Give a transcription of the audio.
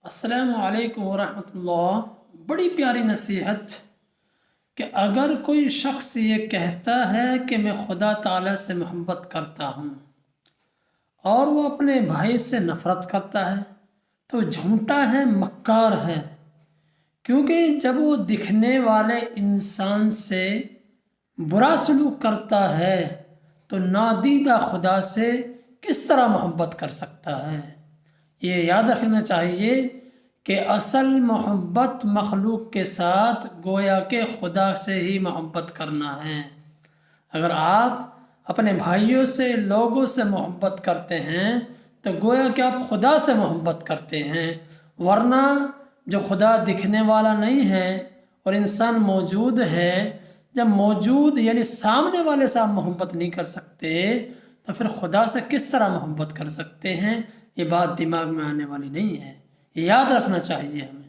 السلام علیکم ورحمۃ اللہ۔ بڑی پیاری نصیحت کہ اگر کوئی شخص یہ کہتا ہے کہ میں خدا تعالیٰ سے محبت کرتا ہوں اور وہ اپنے بھائی سے نفرت کرتا ہے تو جھوٹا ہے، مکار ہے، کیونکہ جب وہ دکھنے والے انسان سے برا سلوک کرتا ہے تو نادیدہ خدا سے کس طرح محبت کر سکتا ہے۔ یہ یاد رکھنا چاہیے کہ اصل محبت مخلوق کے ساتھ گویا کہ خدا سے ہی محبت کرنا ہے۔ اگر آپ اپنے بھائیوں سے، لوگوں سے محبت کرتے ہیں تو گویا کہ آپ خدا سے محبت کرتے ہیں، ورنہ جو خدا دکھنے والا نہیں ہے اور انسان موجود ہے، جب موجود یعنی سامنے والے سے آپ محبت نہیں کر سکتے تو پھر خدا سے کس طرح محبت کر سکتے ہیں؟ یہ بات دماغ میں آنے والی نہیں ہے، یہ یاد رکھنا چاہیے ہمیں۔